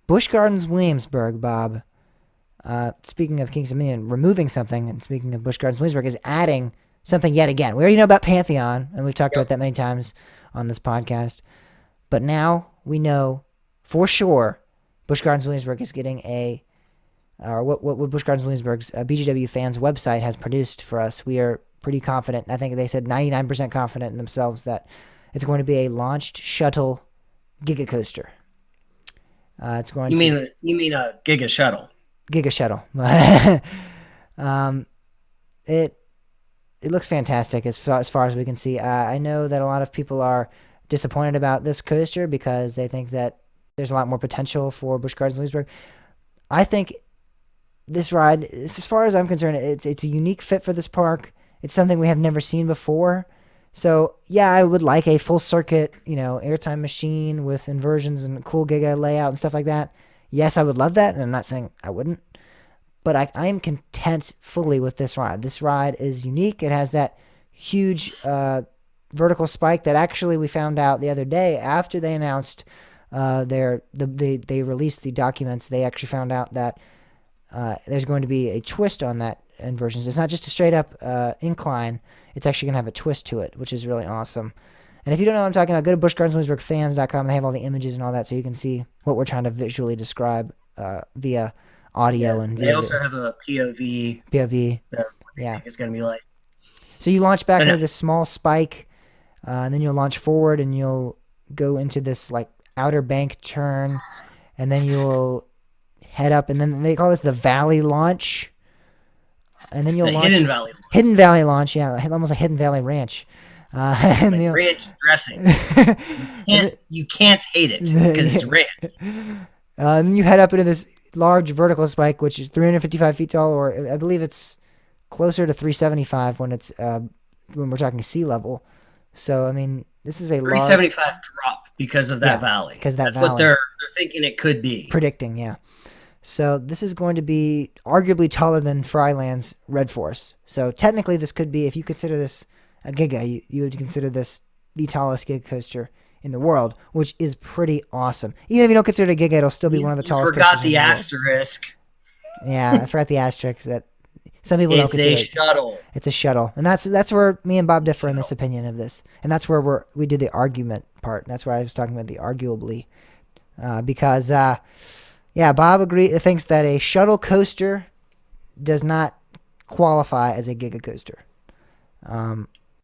Busch Gardens Williamsburg, Bob. Speaking of Kings of Dominion, removing something, and speaking of Busch Gardens Williamsburg, is adding something yet again. We already know about Pantheon, and we've talked about Yep. that many times on this podcast. But now we know for sure Busch Gardens Williamsburg is getting or what Busch Gardens Williamsburg's BGW fans website has produced for us. We are pretty confident. I think they said 99% confident in themselves that it's going to be a launched shuttle Giga coaster. It's going to You mean a Giga shuttle? Giga shuttle. um, it it looks fantastic as far as we can see. I know that a lot of people are disappointed about this coaster because they think that there's a lot more potential for Busch Gardens Williamsburg. I think this ride, as far as I'm concerned, it's a unique fit for this park. It's something we have never seen before. So yeah, I would like a full circuit, airtime machine with inversions and cool Giga layout and stuff like that. Yes, I would love that, and I'm not saying I wouldn't, but I am content fully with this ride. This ride is unique. It has that huge vertical spike that actually we found out the other day after they announced they released the documents. They actually found out that there's going to be a twist on that inversion. It's not just a straight up incline. It's actually going to have a twist to it, which is really awesome. And if you don't know what I'm talking about, go to buschgardenswilliamsburgfans.com. They have all the images and all that, so you can see what we're trying to visually describe via audio Yeah. and They via also have a POV POV. that what they Yeah. think is going to be like. So you launch back And into this small spike, and then you'll launch forward, and you'll go into this like outer bank turn, and then you'll head up, and then they call this the valley launch, and then you'll the launch Hidden Valley, hidden valley launch, yeah, almost like hidden valley ranch, and like you'll ranch dressing. You can't hate it because it's ranch. and then you head up into this large vertical spike, which is 355 feet tall, or I believe it's closer to 375 when we're talking sea level. So I mean, this is a large 375 drop because of that yeah valley. because that That's what valley they're thinking it could be. predicting yeah. So this is going to be arguably taller than Fryland's Red Force. So technically, this could be, if you consider this a Giga, you would consider this the tallest Giga coaster in the world, which is pretty awesome. Even if you don't consider it a Giga, it'll still be one of the You tallest forgot coasters in the the world. asterisk. Yeah, I forgot the asterisk that some people don't It's a consider it. shuttle. It's a shuttle, and that's where me and Bob differ in this opinion of this, and that's where we did the argument part. That's where I was talking about the arguably, because yeah, Bob thinks that a shuttle coaster does not qualify as a Giga coaster,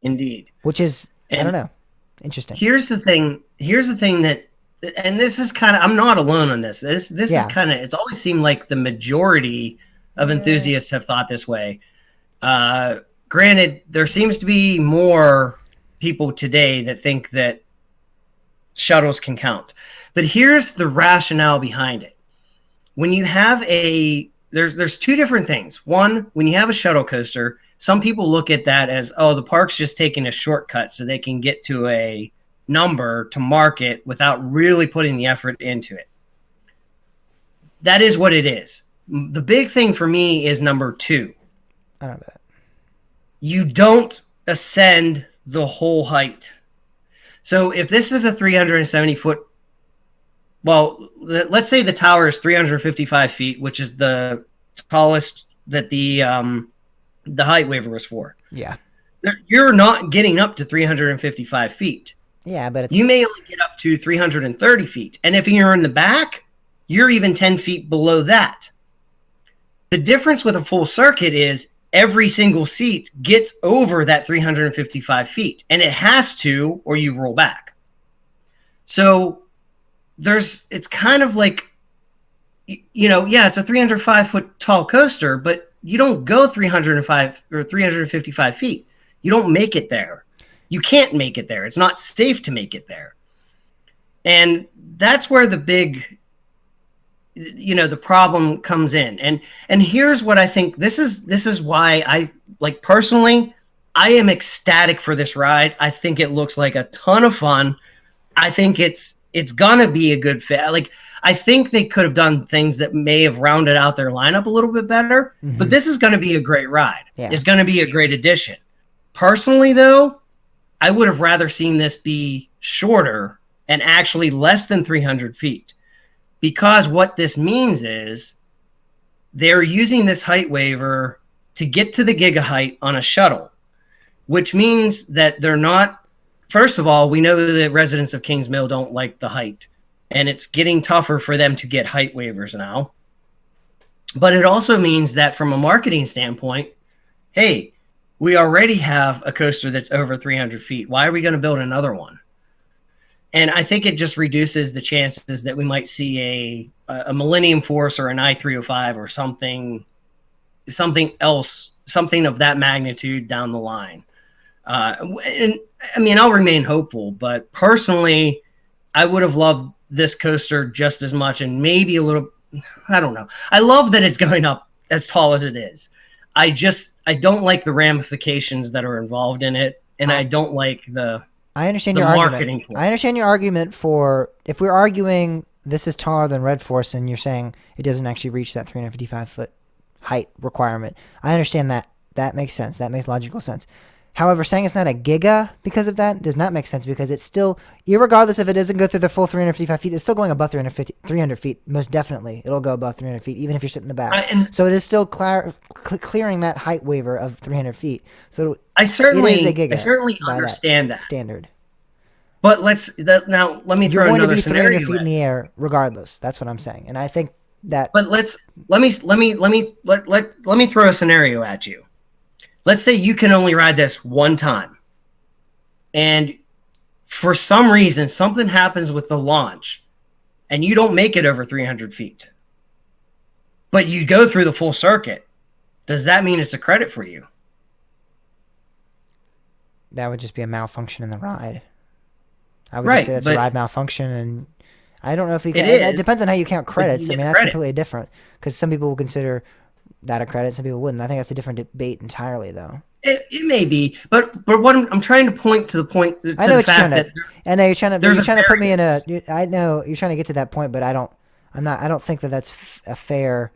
Indeed. which is I don't And know, interesting. here's the thing. Here's the thing that, and this is kind of, I'm not alone on this. This is Yeah, kind of, it's always seemed like the majority of enthusiasts have thought this way. Granted, there seems to be more people today that think that shuttles can count. But here's the rationale behind it. When you have there's two different things. One, when you have a shuttle coaster, some people look at that as, oh, the park's just taking a shortcut so they can get to a number to market without really putting the effort into it. That is what it is. The big thing for me is number two. I don't know that. You don't ascend the whole height. So if this is a 370 foot, well, let's say the tower is 355 feet, which is the tallest that the height waiver was for. Yeah, You're not getting up to 355 feet. yeah, but You may only get up to 330 feet. And if you're in the back, you're even 10 feet below that. The difference with a full circuit is every single seat gets over that 355 feet, and it has to, or you roll back. So it's kind of like, yeah, it's a 305 foot tall coaster, but you don't go 305 or 355 feet. You don't make it there. You can't make it there. It's not safe to make it there. And that's where the big, the problem comes in. And here's what I think. This is why I, like, personally, I am ecstatic for this ride. I think it looks like a ton of fun. I think it's gonna be a good fit. Like, I think they could have done things that may have rounded out their lineup a little bit better, but this is gonna be a great ride. Yeah. It's gonna be a great addition. Personally, though, I would have rather seen this be shorter and actually less than 300 feet. because what this means is they're using this height waiver to get to the giga height on a shuttle, which means that they're not. First of all, we know that residents of Kings Mill don't like the height, and it's getting tougher for them to get height waivers now. But it also means that from a marketing standpoint, hey, we already have a coaster that's over 300 feet. Why are we going to build another one? And I think it just reduces the chances that we might see a Millennium Force or an I-305 or something else, something of that magnitude down the line. And I mean, I'll remain hopeful, but personally, I would have loved this coaster just as much, and maybe a little. I don't know. I love that it's going up as tall as it is. I don't like the ramifications that are involved in it, and I don't like I understand the your marketing argument. I understand your argument for if we're arguing this is taller than Red Force, and you're saying it doesn't actually reach that 355-foot height requirement. I understand that. That makes sense. That makes logical sense. However, saying it's not a giga because of that does not make sense, because it's still, irregardless if it doesn't go through the full 355 feet, it's still going above 300 feet. Most definitely, it'll go above 300 feet, even if you're sitting in the back. So it is still clearing that height waiver of 300 feet. So I certainly understand that standard. But now let me throw another scenario. You're going to be 300 feet in the air regardless. That's what I'm saying, and I think that. But let me throw a scenario at you. Let's say you can only ride this one time, and for some reason something happens with the launch, and you don't make it over 300 feet, but you go through the full circuit. Does that mean it's a credit for you? That would just be a malfunction in the ride. I would just say that's a ride malfunction, and I don't know if you can. It depends on how you count credits. I mean, that's completely different, because some people will consider that a credit, some people wouldn't. I think that's a different debate entirely, though. It may be, but what I'm trying to point to the point. I know you're trying to put me in a. I know you're trying to get to that point, but I don't think that that's a fair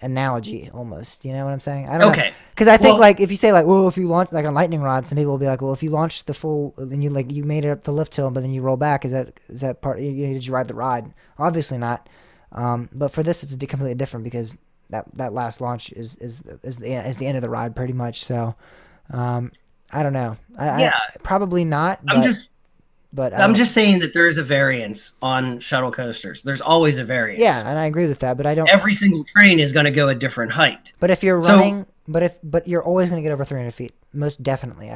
analogy. Almost, you know what I'm saying? I don't know. Because I think if you say well, if you launch like a lightning rod, some people will be like, well, if you launch the full, then you made it up the lift hill, but then you roll back. Is that part? Did you ride the ride? Obviously not. But for this, it's completely different, because that last launch is the end of the ride pretty much. So I don't know. I probably not. But I'm just saying that there is a variance on shuttle coasters. There's always a variance. Yeah, and I agree with that. But I don't. Every single train is going to go a different height. But if you're running, but you're always going to get over 300 feet. Most definitely.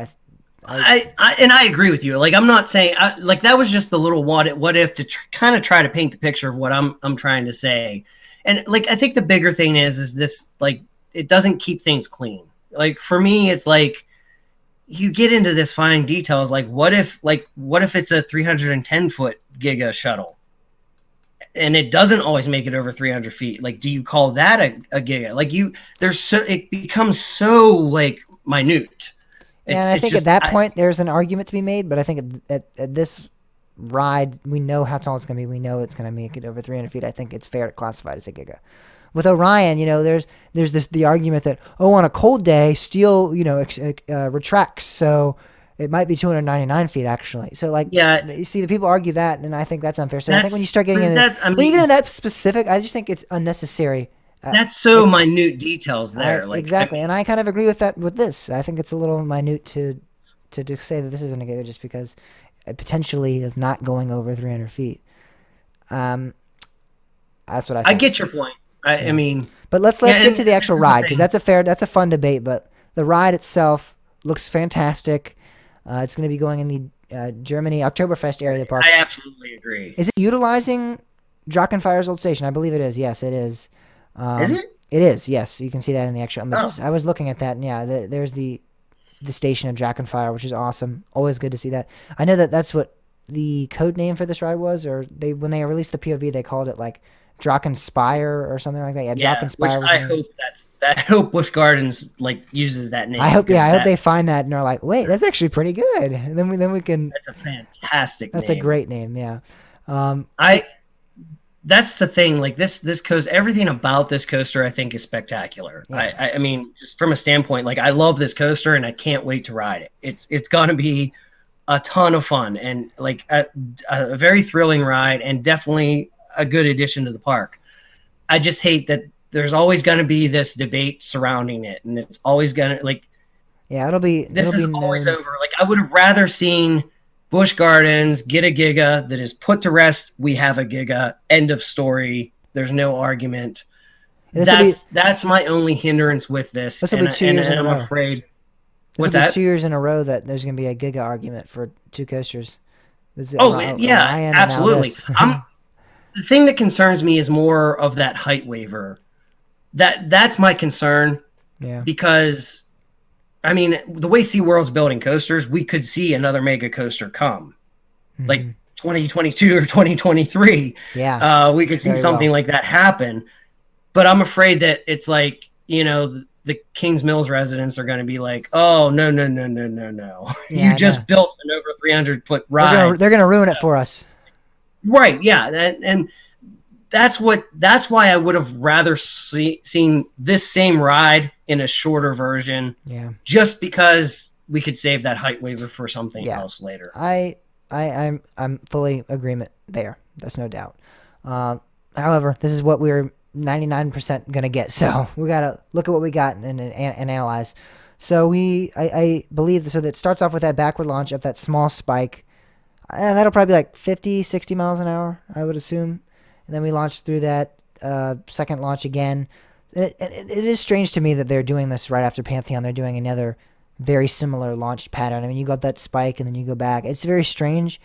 I agree with you. Like, I'm not saying that was just a little what if to kind of try to paint the picture of what I'm trying to say. And I think the bigger thing is this, it doesn't keep things clean. Like, for me, it's like you get into this fine details. Like, what if it's a 310-foot Giga shuttle and it doesn't always make it over 300 feet? Like, do you call that a Giga? It becomes so minute. And I think at that point there's an argument to be made, but I think at this ride, we know how tall it's going to be. We know it's going to make it over 300 feet. I think it's fair to classify it as a Giga. With Orion, there's the argument that, on a cold day, steel, retracts, so it might be 299 feet actually. So you see, the people argue that, and I think that's unfair. So I think when you start getting into that specific, I just think it's unnecessary. That's minute details there. Exactly, and I kind of agree with that with this. I think it's a little minute to say that this isn't a Giga just because potentially of not going over 300 feet. That's what I think. I get your point. I mean, but let's get to the actual ride, because that's a fun debate. But the ride itself looks fantastic. It's going to be going in the Germany Oktoberfest area of the park. I absolutely agree. Is it utilizing Drachenfeier's old station? I believe it is. Yes, it is. Is it? It is. Yes, you can see that in the extra images. I was looking at that, and yeah, there's the station of Drachenfeier, which is awesome. Always good to see that. I know that's what the code name for this ride was, or when they released the POV, they called it Drachenspire or something like that. Yeah, Drachenspire. I hope Busch Gardens uses that name. I hope they find that and they're like, wait, that's actually pretty good. And then we can. That's a fantastic. That's a great name. Yeah. That's the thing. This coaster, everything about this coaster, I think, is spectacular. Yeah. I mean, just from a standpoint, I love this coaster and I can't wait to ride it. It's gonna be a ton of fun and a very thrilling ride, and definitely a good addition to the park. I just hate that there's always going to be this debate surrounding it, and it's always going to like. Yeah, This it'll is be always known. over. Like I would have rather seen Busch Gardens get a Giga that is put to rest. We have a Giga. End of story. There's no argument. This will be That's my only hindrance with this, this will be 2 years in a I'm row. afraid. This will What's be that? 2 years in a row that there's going to be a Giga argument for two coasters. This is Oh yeah, Orion and now absolutely. this. The thing that concerns me is more of that height waiver. That's my concern Yeah. because I mean the way SeaWorld's building coasters, we could see another mega coaster come. Like 2022 or 2023. Yeah. We could see Very something well. like that happen. But I'm afraid that it's like, the Kings Mills residents are going to be like, oh, no. Yeah, You just built an over 300-foot ride. They're gonna ruin it for us. Right, yeah. And that's why I would have rather seen this same ride in a shorter version. Yeah. Just because we could save that height waiver for something Yeah. else later. I'm fully agreement there. That's no doubt. However, this is what we're 99% gonna get. So we gotta look at what we got and analyze. So I believe so that it starts off with that backward launch up that small spike. That'll probably be like 50, 60 miles an hour, I would assume. And then we launch through that second launch again. It is strange to me that they're doing this right after Pantheon. They're doing another very similar launch pattern. I mean, you got that spike and then you go back. It's very strange.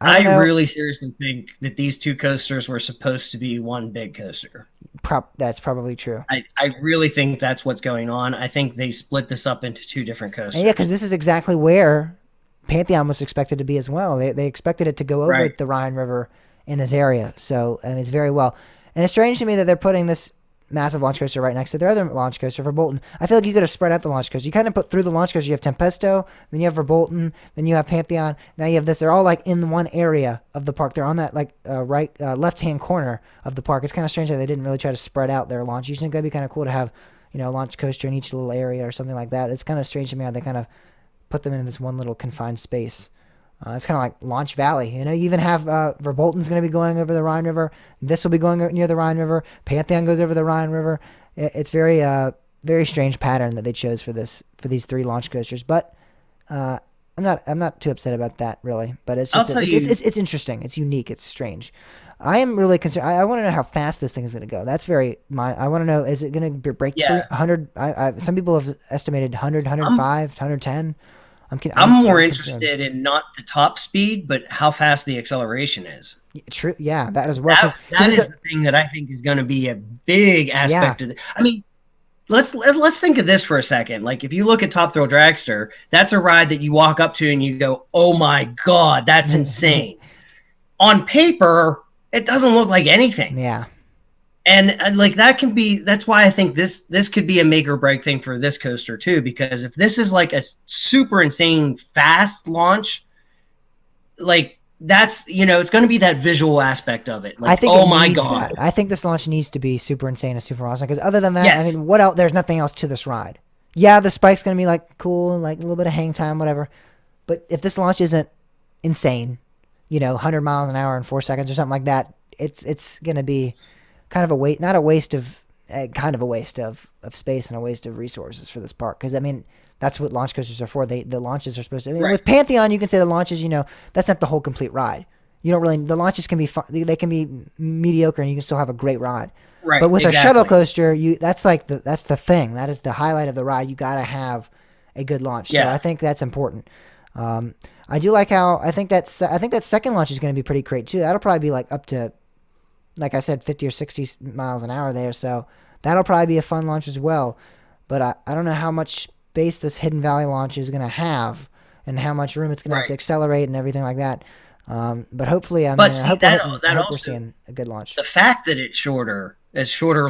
I really seriously think that these two coasters were supposed to be one big coaster. That's probably true. I really think that's what's going on. I think they split this up into two different coasters. And yeah, because this is exactly where Pantheon was expected to be as well. They expected it to go over Right. the Rhine River in this area. So, I mean, it's very well. And it's strange to me that they're putting this massive launch coaster right next to their other launch coaster for Bolton. I feel like you could have spread out the launch coaster. You kind of put through the launch coaster. You have Tempesto, then you have Verbolten, then you have Pantheon. Now you have this. They're all like in one area of the park. They're on that like left-hand corner of the park. It's kind of strange that they didn't really try to spread out their launch. You think that'd be kind of cool to have, a launch coaster in each little area or something like that. It's kind of strange to me how they kind of put them in this one little confined space. It's kind of like Launch Valley. You even have Verbolten's going to be going over the Rhine River. This will be going near the Rhine River. Pantheon goes over the Rhine River. It's very strange pattern that they chose for these three launch coasters. But I'm not too upset about that really. But it's just it's interesting. It's unique. It's strange. I am really concerned. I want to know how fast this thing is going to go. That's I want to know, is it going to break 300? Some people have estimated 100, 105, 110. I'm more interested in not the top speed, but how fast the acceleration is. True. Yeah, that as well. That is the thing that I think is going to be a big aspect of it. I mean, let's think of this for a second. Like if you look at Top Thrill Dragster, that's a ride that you walk up to and you go, "Oh my God, that's insane." On paper, it doesn't look like anything. Yeah. And that's why I think this could be a make or break thing for this coaster too, because if this is like a super insane fast launch, like that's, it's going to be that visual aspect of it. Like, I think oh my God. I think this launch needs to be super insane and super awesome, because other than that, Yes. I mean, what else? There's nothing else to this ride. Yeah, the spike's going to be like cool, like a little bit of hang time, whatever. But if this launch isn't insane, 100 miles an hour in 4 seconds or something like that, it's going to be kind of a waste, not a waste of, kind of a waste of space and a waste of resources for this park. Because I mean, that's what launch coasters are for. The launches are supposed to. I mean, Right. With Pantheon, you can say the launches. That's not the whole complete ride. You don't really. The launches can be fun. They can be mediocre, and you can still have a great ride. Right. But with exactly. a shuttle coaster, that's the thing. That is the highlight of the ride. You got to have a good launch. Yeah. So I think that's important. I do like how I think that second launch is going to be pretty great too. That'll probably be like up to, like I said, 50 or 60 miles an hour there. So that'll probably be a fun launch as well. But I don't know how much space this Hidden Valley launch is going to have and how much room it's going to have to accelerate and everything like that. But hopefully, I hope we're seeing a good launch. The fact that it's shorter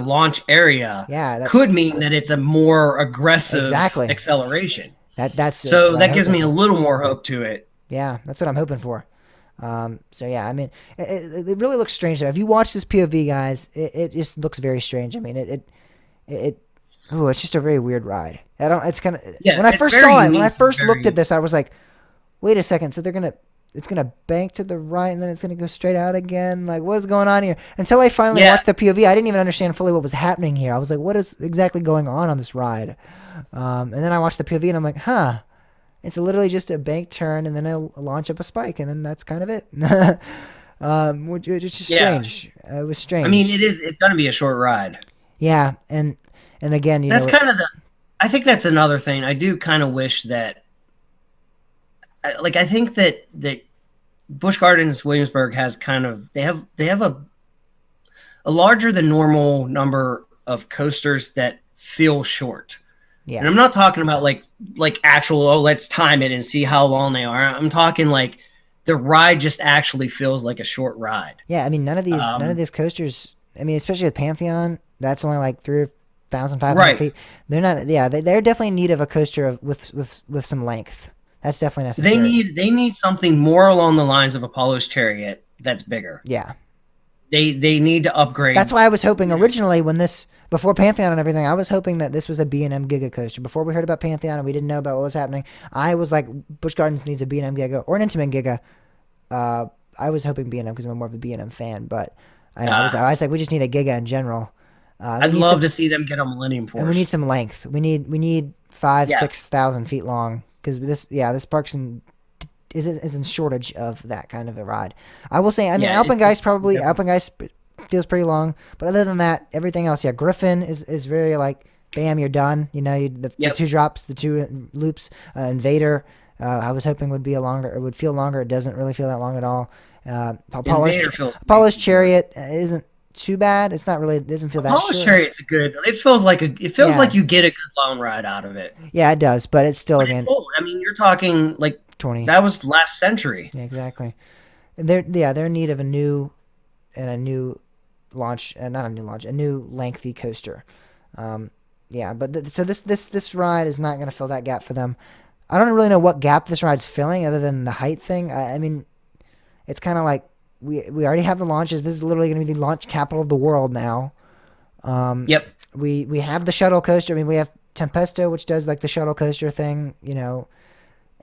launch area Yeah, could mean that it's a more aggressive Exactly. acceleration. That's So what that I'm gives me hoping a for. little more hope to it. Yeah, that's what I'm hoping for. So yeah, I mean, it really looks strange though. If you watch this POV, guys, it just looks very strange. I mean, it's just a very weird ride. It's kind of, Yeah, when I it's first very saw it, when unique, I first very- looked at this, I was like, wait a second. So they're going to it's gonna bank to the right and then it's gonna go straight out again. Like, what's going on here? Until I finally Yeah, watched the POV, I didn't even understand fully what was happening here. I was like, what is exactly going on this ride? And then I watched the POV and I'm like, huh, it's literally just a bank turn and then I launch up a spike and then that's kind of it. Which is just yeah. strange. It was I mean, strange. it's going to be a short ride. Yeah, and again, That's kind of the. I think that's another thing. I do kind of wish that, like, I think that Busch Gardens Williamsburg has kind of they have a larger than normal number of coasters that feel short. And yeah, I'm not talking about like actual, oh, let's time it and see how long they are. I'm talking like the ride just actually feels like a short ride. yeah. I mean, none of these coasters. I mean, especially with Pantheon, that's only like 3,500 Right. feet. They're not. Yeah, they're definitely in need of a coaster with some length. That's definitely They necessary. need something more along the lines of Apollo's Chariot that's bigger. Yeah, They need to upgrade. that's why I was hoping originally when this before Pantheon and everything, I was hoping that this was a B&M Giga coaster. Before we heard about Pantheon and we didn't know about what was happening, I was like, Busch Gardens needs a B&M Giga or an Intamin Giga. I was hoping B&M because I'm more of a B&M fan, but I was like, we just need a Giga in general. We I'd need love some, to see them get a Millennium and we need Force. some length. We need five, Yeah, 6,000 feet long because this park's is in shortage of that kind of a ride. I will say, I mean, yeah, Alpengeist feels pretty long, but other than that, everything else, yeah, Griffin is very like, bam, you're done. You know, the yep. two drops, the two loops, Invader. I was hoping would be a longer, it would feel longer. It doesn't really feel that long at all. Invader feels Apollo's amazing too. Chariot isn't too bad. It's not really, it doesn't feel that Apollo's short. Chariot's a good. It feels Yeah, like you get a good long ride out of it. yeah, it does, but it's still But it's again old. I mean, you're talking like 20. that was last century. Yeah, exactly. They're in need of a new launch, not a new launch, a new lengthy coaster. Yeah, but so this ride is not going to fill that gap for them. I don't really know what gap this ride's filling other than the height thing. I mean, it's kind of like we already have the launches. This is literally going to be the launch capital of the world now. Um, Yep. we have the shuttle coaster. I mean, we have Tempesto, which does like the shuttle coaster thing,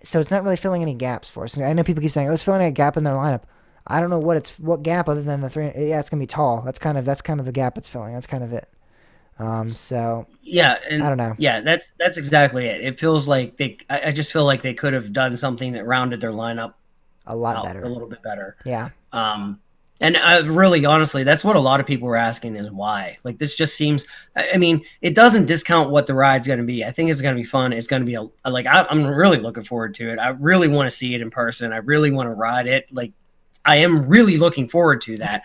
so it's not really filling any gaps for us. I know people keep saying, "Oh, it's filling a gap in their lineup." I don't know what gap other than the three. Yeah, it's gonna be tall. That's kind of the gap it's filling. That's kind of it. So Yeah, I and don't know. yeah, that's exactly it. It feels like I just feel like they could have done something that rounded their lineup A lot out a better. little bit better. Yeah, Um, and really, honestly, that's what a lot of people were asking is why. Like this just seems. I mean, it doesn't discount what the ride's going to be. I think it's going to be fun. It's going to be I'm really looking forward to it. I really want to see it in person. I really want to ride it. Like I am really looking forward to that.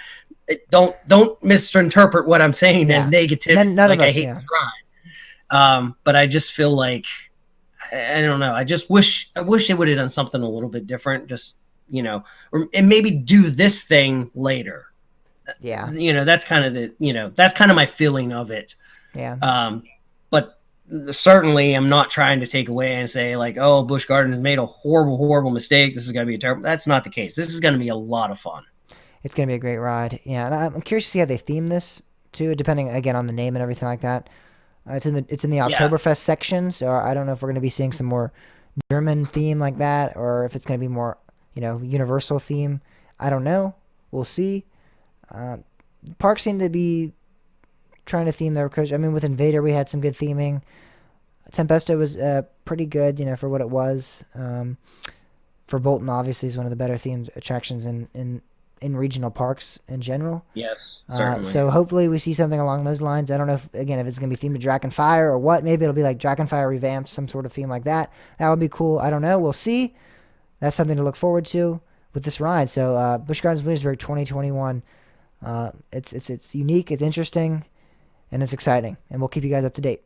Don't misinterpret what I'm saying as yeah. negative. None of Like I us. hate Yeah, the ride. But I just feel like I don't know. I wish it would have done something a little bit different. Just and maybe do this thing later. yeah, That's kind of that's kind of my feeling of it. yeah. But certainly I'm not trying to take away and say like, oh, Busch Gardens made a horrible, horrible mistake. This is going to be a terrible. That's not the case. This is going to be a lot of fun. It's gonna be a great ride. Yeah, and I'm curious to see how they theme this too, depending again on the name and everything like that. It's in the Yeah. Oktoberfest section, so I don't know if we're gonna be seeing some more German theme like that, or if it's gonna be more universal theme. I don't know. We'll see. Uh, Parks seem to be trying to theme their coach. I mean, with Invader, we had some good theming. Tempesto was pretty good, for what it was. For Bolton, obviously, is one of the better themed attractions in regional parks in general. Yes, certainly. So hopefully we see something along those lines. I don't know if it's gonna be themed to Dragon Fire or what. Maybe it'll be like Dragon Fire revamped, some sort of theme like that. That would be cool. I don't know. We'll see. That's something to look forward to with this ride. So Busch Gardens Williamsburg 2021. It's unique. It's interesting, and it's exciting. And we'll keep you guys up to date.